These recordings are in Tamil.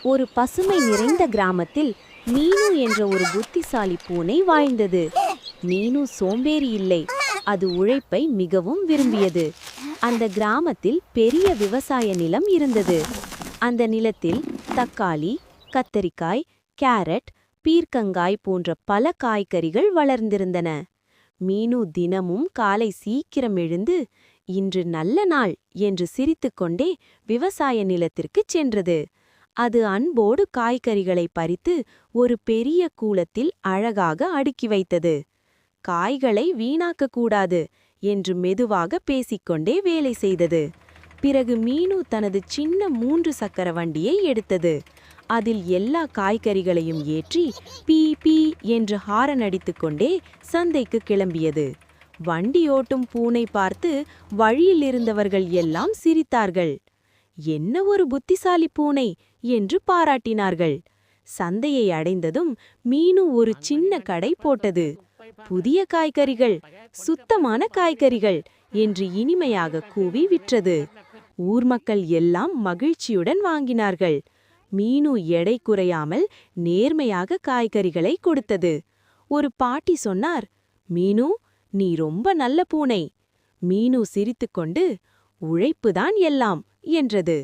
ஒரு பசுமை நிறைந்த கிராமத்தில் மீனு என்ற ஒரு புத்திசாலி பூனை வாழ்ந்தது. மீனு சோம்பேறி இல்லை, அது உழைப்பை மிகவும் விரும்பியது. அந்த கிராமத்தில் பெரிய விவசாய நிலம் இருந்தது. அந்த நிலத்தில் தக்காளி, கத்தரிக்காய், கேரட், பீர்க்கங்காய் போன்ற பல காய்கறிகள் வளர்ந்திருந்தன. மீனு தினமும் காலை சீக்கிரம் எழுந்து, இன்று நல்ல நாள் என்று சிரித்துக்கொண்டே விவசாய நிலத்திற்குச் சென்றது. அது அன்போடு காய்கறிகளை பறித்து ஒரு பெரிய கூலத்தில் அழகாக அடுக்கி வைத்தது. காய்களை வீணாக்கக்கூடாது என்று மெதுவாக பேசிக்கொண்டே வேலை செய்தது. பிறகு மீனு தனது சின்ன 3 சக்கர வண்டியை எடுத்தது. அதில் எல்லா காய்கறிகளையும் ஏற்றி பீ பீ என்று ஹாரன் அடித்துக்கொண்டே சந்தைக்கு கிளம்பியது. வண்டியோட்டும் பூனை பார்த்து வழியில் இருந்தவர்கள் எல்லாம் சிரித்தார்கள். என்ன ஒரு புத்திசாலி பூனை என்று பாராட்டினார்கள். சந்தையை அடைந்ததும் மீனு ஒரு சின்ன கடை போட்டது. புதிய காய்கறிகள், சுத்தமான காய்கறிகள் என்று இனிமையாக கூவி விற்றது. ஊர் மக்கள் எல்லாம் மகிழ்ச்சியுடன் வாங்கினார்கள். மீனு எடை குறையாமல் நேர்மையாக காய்கறிகளை கொடுத்தது. ஒரு பாட்டி சொன்னார், மீனு, நீ ரொம்ப நல்ல பூனை. மீனு சிரித்துக்கொண்டு, உழைப்புதான் எல்லாம் என்றது.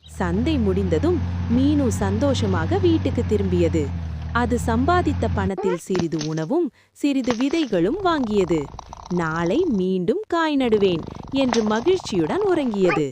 சந்தை முடிந்ததும் மீனு சந்தோஷமாக வீட்டுக்கு திரும்பியது. அது சம்பாதித்த பணத்தில் சிறிது உணவும் சிறிது விதைகளும் வாங்கியது. நாளை மீண்டும் காய் நடுவேன் என்று மகிழ்ச்சியுடன் உறங்கியது.